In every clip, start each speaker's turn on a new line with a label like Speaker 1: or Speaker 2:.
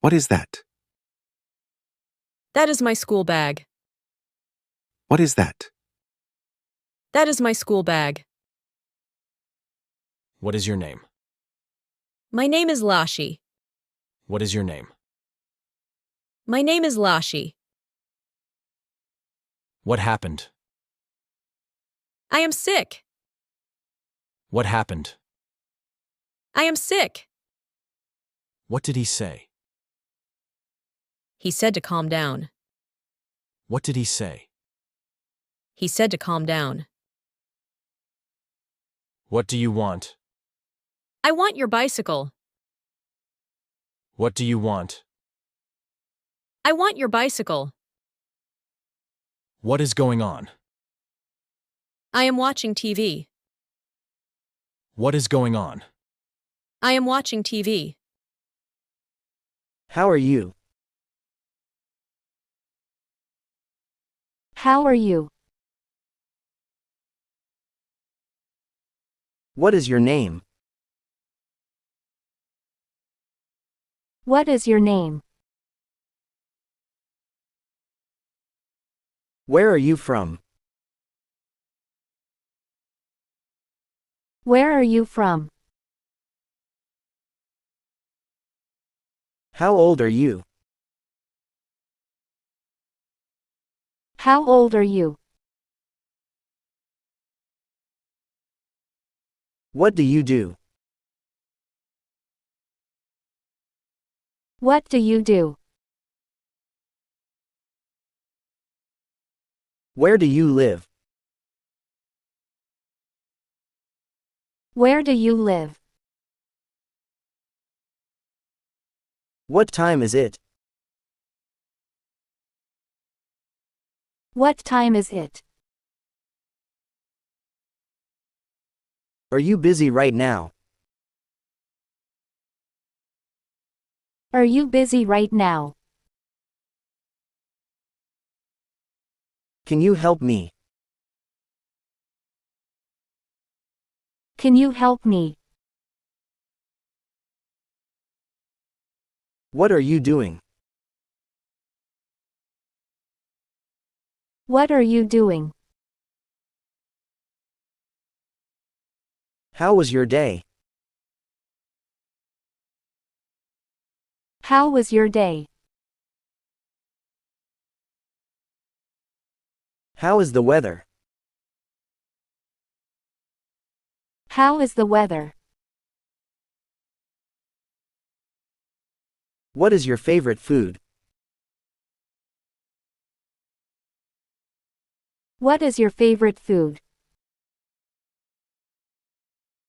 Speaker 1: What is that?
Speaker 2: That is my school bag.
Speaker 1: What is that?
Speaker 2: That is my school bag.
Speaker 3: What is your name?
Speaker 2: My name is Lashi.
Speaker 3: What is your name?
Speaker 2: My name is Lashi.
Speaker 3: What happened?
Speaker 2: I am sick.
Speaker 3: What happened?
Speaker 2: I am sick.
Speaker 3: What did he say?
Speaker 2: He said to calm down.
Speaker 3: What did he say?
Speaker 2: He said to calm down.
Speaker 3: What do you want?
Speaker 2: I want your bicycle.
Speaker 3: What do you want?
Speaker 2: I want your bicycle.
Speaker 3: What is going on?
Speaker 2: I am watching TV.
Speaker 3: What is going on?
Speaker 2: I am watching TV.
Speaker 4: How are you?
Speaker 5: How are you?
Speaker 4: What is your name?
Speaker 5: What is your name?
Speaker 4: Where are you from?
Speaker 5: Where are you from?
Speaker 4: How old are you?
Speaker 5: How old are you?
Speaker 4: What do you do?
Speaker 5: What do you do?
Speaker 4: Where do you live?
Speaker 5: Where do you live?
Speaker 4: What time is it?
Speaker 5: What time is it?
Speaker 4: Are you busy right now?
Speaker 5: Are you busy right now?
Speaker 4: Can you help me?
Speaker 5: Can you help me?
Speaker 4: What are you doing?
Speaker 5: What are you doing?
Speaker 4: How was your day?
Speaker 5: How was your day?
Speaker 4: How is the weather?
Speaker 5: How is the weather?
Speaker 4: What is your favorite food?
Speaker 5: What is your favorite food?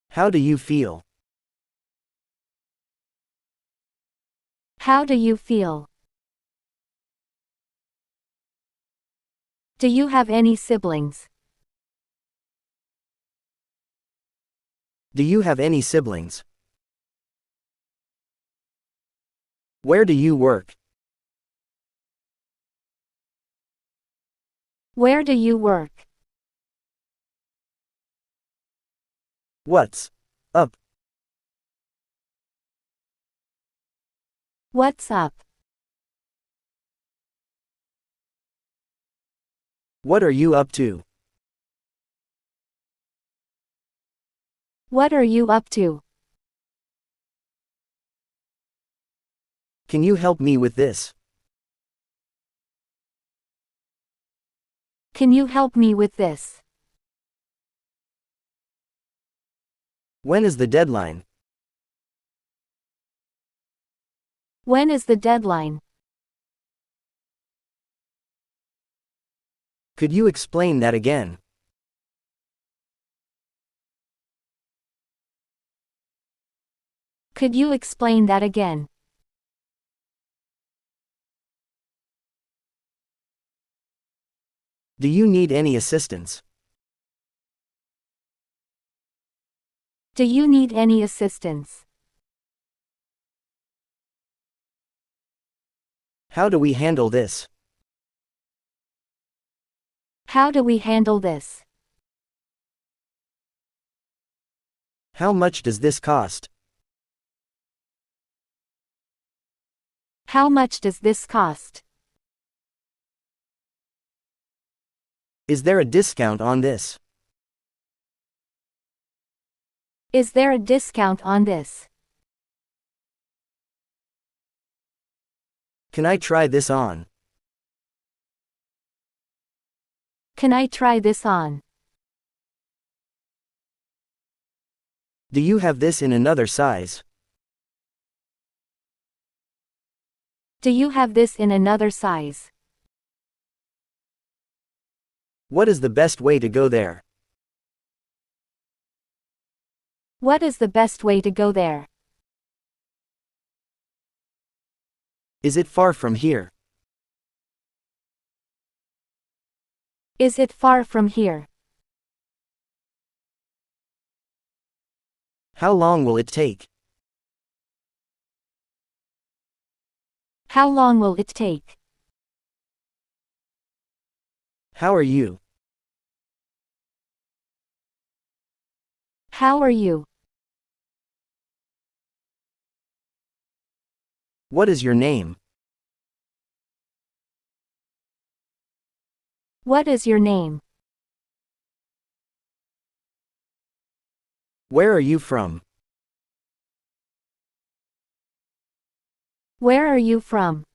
Speaker 4: How do you feel?
Speaker 5: How do you feel? Do you have any siblings?
Speaker 4: Do you have any siblings? Where do you work?
Speaker 5: Where do you work?
Speaker 4: What's up?
Speaker 5: What's up?
Speaker 4: What are you up to?
Speaker 5: What are you up to?
Speaker 4: Can you help me with this?
Speaker 5: Can you help me with this?
Speaker 4: When is the deadline?
Speaker 5: When is the deadline?
Speaker 4: Could you explain that again?
Speaker 5: Could you explain that again?
Speaker 4: Do you need any assistance?
Speaker 5: Do you need any assistance?
Speaker 4: How do we handle this?
Speaker 5: How do we handle this?
Speaker 4: How much does this cost?
Speaker 5: How much does this cost?
Speaker 4: Is there a discount on this?
Speaker 5: Is there a discount on this?
Speaker 4: Can I try this on?
Speaker 5: Can I try this on?
Speaker 4: Do you have this in another size?
Speaker 5: Do you have this in another size?
Speaker 4: What is the best way to go there?
Speaker 5: What is the best way to go there?
Speaker 4: Is it far from here?
Speaker 5: Is it far from here?
Speaker 4: How long will it take?
Speaker 5: How long will it take?
Speaker 4: How are you?
Speaker 5: How are you?
Speaker 4: What is your name?
Speaker 5: What is your name?
Speaker 4: Where are you from?
Speaker 5: Where are you from?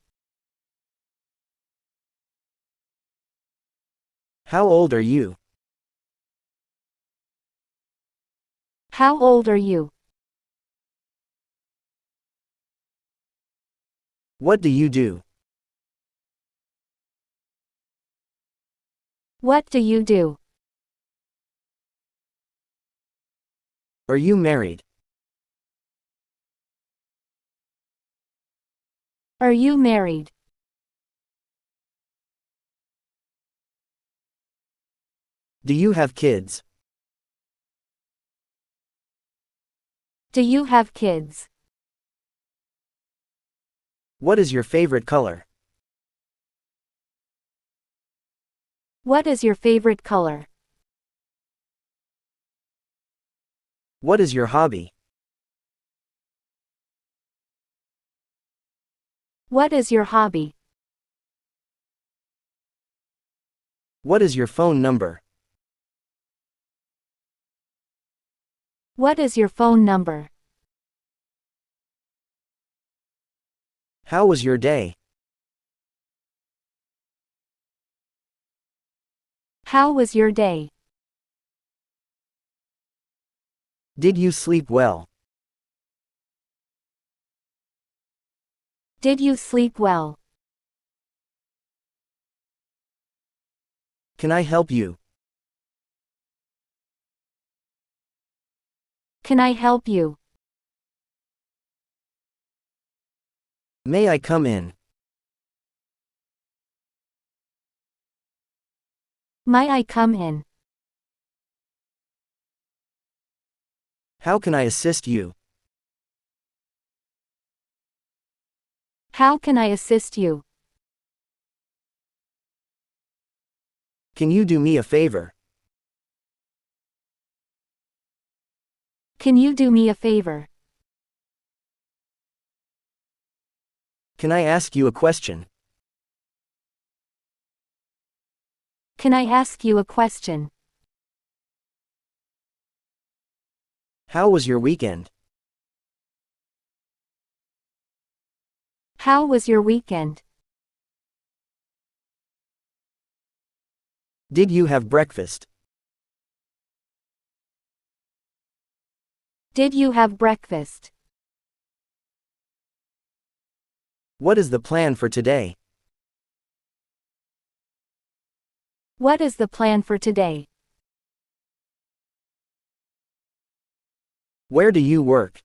Speaker 4: How old are you?
Speaker 5: How old are you?
Speaker 4: What do you do?
Speaker 5: What do you do?
Speaker 4: Are you married?
Speaker 5: Are you married?
Speaker 4: Do you have kids?
Speaker 5: Do you have kids?
Speaker 4: What is your favorite color?
Speaker 5: What is your favorite color?
Speaker 4: What is your hobby?
Speaker 5: What is your hobby?
Speaker 4: What is your phone number?
Speaker 5: What is your phone number?
Speaker 4: How was your day?
Speaker 5: How was your day?
Speaker 4: Did you sleep well?
Speaker 5: Did you sleep well?
Speaker 4: Can I help you?
Speaker 5: Can I help you?
Speaker 4: May I come in?
Speaker 5: May I come in?
Speaker 4: How can I assist you?
Speaker 5: How can I assist you?
Speaker 4: Can you do me a favor?
Speaker 5: Can you do me a favor?
Speaker 4: Can I ask you a question?
Speaker 5: Can I ask you a question?
Speaker 4: How was your weekend?
Speaker 5: How was your weekend?
Speaker 4: Did you have breakfast?
Speaker 5: Did you have breakfast?
Speaker 4: What is the plan for today?
Speaker 5: What is the plan for today?
Speaker 4: Where do you work?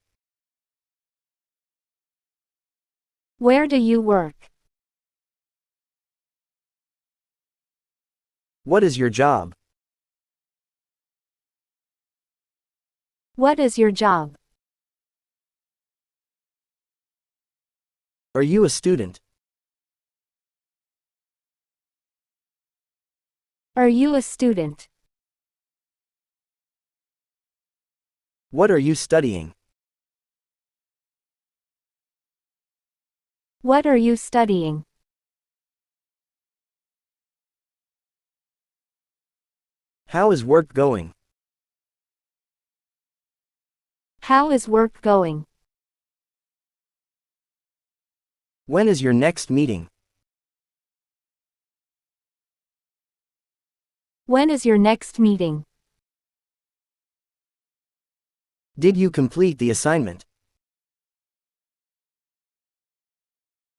Speaker 5: Where do you work?
Speaker 4: What is your job?
Speaker 5: What is your job?
Speaker 4: Are you a student?
Speaker 5: Are you a student?
Speaker 4: What are you studying?
Speaker 5: What are you studying?
Speaker 4: How is work going?
Speaker 5: How is work going?
Speaker 4: When is your next meeting?
Speaker 5: When is your next meeting?
Speaker 4: Did you complete the assignment?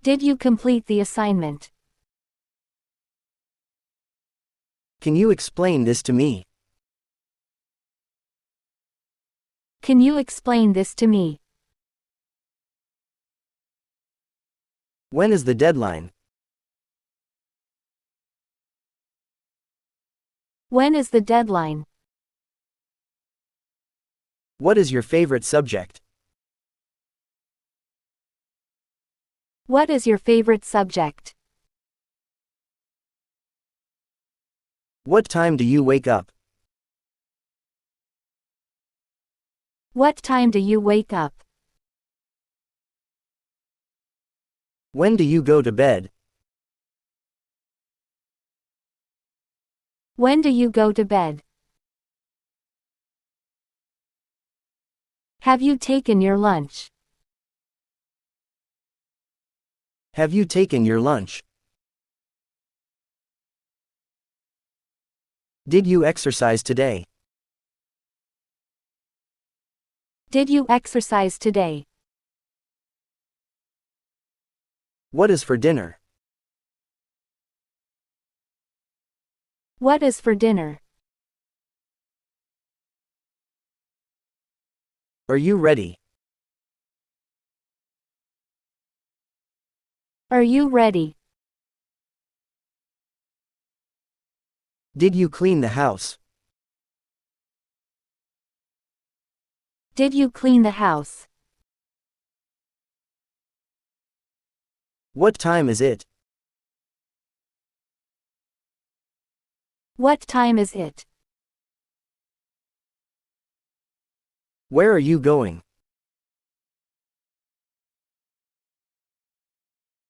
Speaker 5: Did you complete the assignment?
Speaker 4: Can you explain this to me?
Speaker 5: Can you explain this to me?
Speaker 4: When is the deadline?
Speaker 5: When is the deadline?
Speaker 4: What is your favorite subject?
Speaker 5: What is your favorite subject?
Speaker 4: What time do you wake up?
Speaker 5: What time do you wake up?
Speaker 4: When do you go to bed?
Speaker 5: When do you go to bed? Have you taken your lunch?
Speaker 4: Have you taken your lunch? Did you exercise today?
Speaker 5: Did you exercise today?
Speaker 4: What is for dinner?
Speaker 5: What is for dinner?
Speaker 4: Are you ready?
Speaker 5: Are you ready?
Speaker 4: Did you clean the house?
Speaker 5: Did you clean the house?
Speaker 4: What time is it?
Speaker 5: What time is it?
Speaker 4: Where are you going?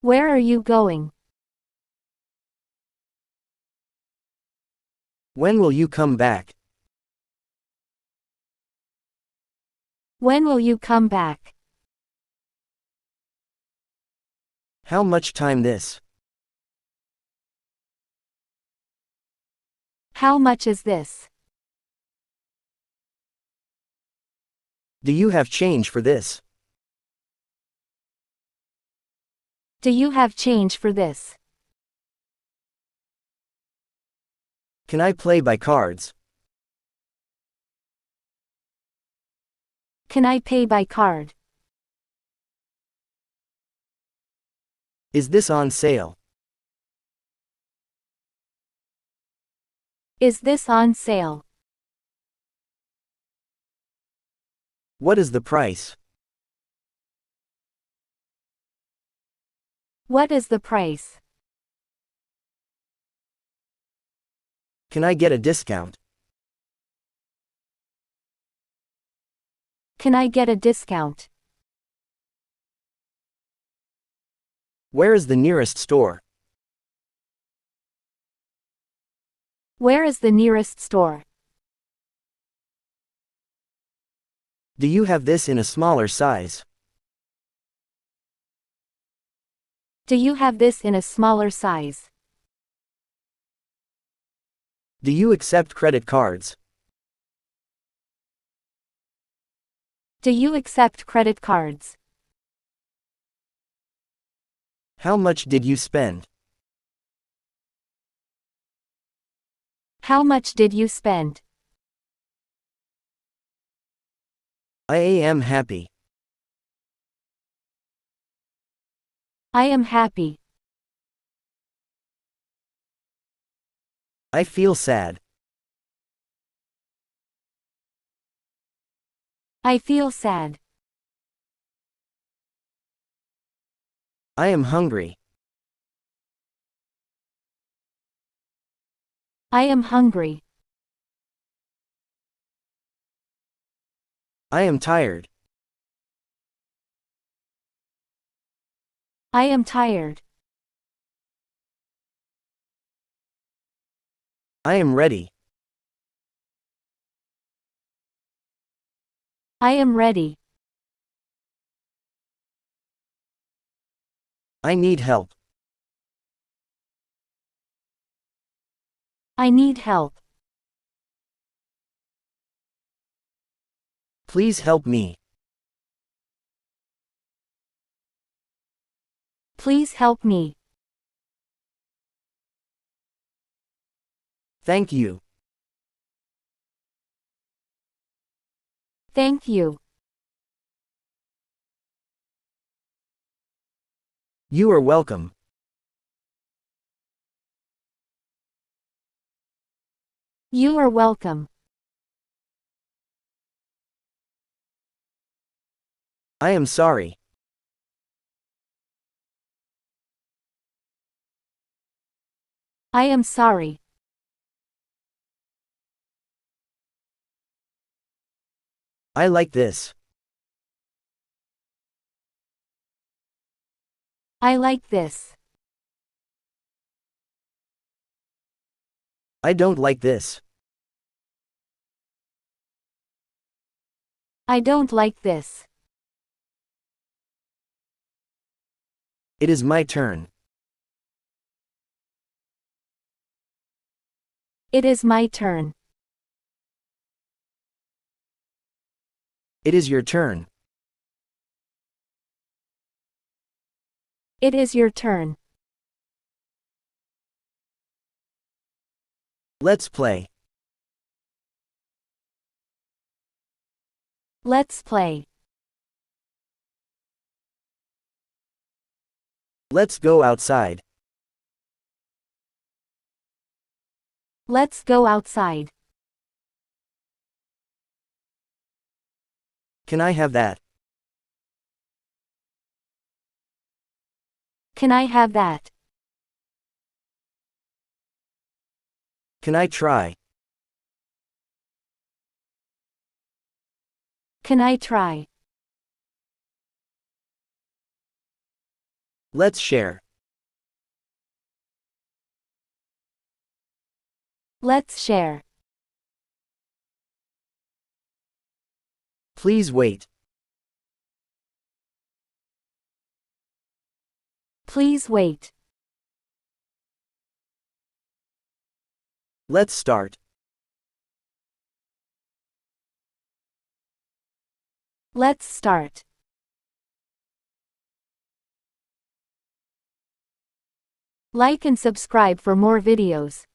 Speaker 5: Where are you going?
Speaker 4: When will you come back?
Speaker 5: When will you come back?
Speaker 4: How much time this?
Speaker 5: How much is this?
Speaker 4: Do you have change for this?
Speaker 5: Do you have change for this?
Speaker 4: Can I play by cards?
Speaker 5: Can I pay by card?
Speaker 4: Is this on sale?
Speaker 5: Is this on sale?
Speaker 4: What is the price?
Speaker 5: What is the price?
Speaker 4: Can I get a discount?
Speaker 5: Can I get a discount?
Speaker 4: Where is the nearest store?
Speaker 5: Where is the nearest store?
Speaker 4: Do you have this in a smaller size?
Speaker 5: Do you have this in a smaller size?
Speaker 4: Do you accept credit cards?
Speaker 5: Do you accept credit cards?
Speaker 4: How much did you spend?
Speaker 5: How much did you spend?
Speaker 4: I am happy.
Speaker 5: I am happy.
Speaker 4: I feel sad.
Speaker 5: I feel sad.
Speaker 4: I am hungry.
Speaker 5: I am hungry.
Speaker 4: I am tired.
Speaker 5: I am tired.
Speaker 4: I am ready.
Speaker 5: I am ready.
Speaker 4: I need help.
Speaker 5: I need help.
Speaker 4: Please help me.
Speaker 5: Please help me.
Speaker 4: Thank you.
Speaker 5: Thank you.
Speaker 4: You are welcome.
Speaker 5: You are welcome.
Speaker 4: I am sorry.
Speaker 5: I am sorry.
Speaker 4: I like this.
Speaker 5: I like this.
Speaker 4: I don't like this.
Speaker 5: I don't like this.
Speaker 4: It is my turn.
Speaker 5: It is my turn.
Speaker 4: It is your turn.
Speaker 5: It is your turn.
Speaker 4: Let's play.
Speaker 5: Let's play.
Speaker 4: Let's go outside.
Speaker 5: Let's go outside.
Speaker 4: Can I have that?
Speaker 5: Can I have that?
Speaker 4: Can I try?
Speaker 5: Can I try?
Speaker 4: Let's share.
Speaker 5: Let's share.
Speaker 4: Please wait.
Speaker 5: Please wait.
Speaker 4: Let's start.
Speaker 5: Let's start. Like and subscribe for more videos.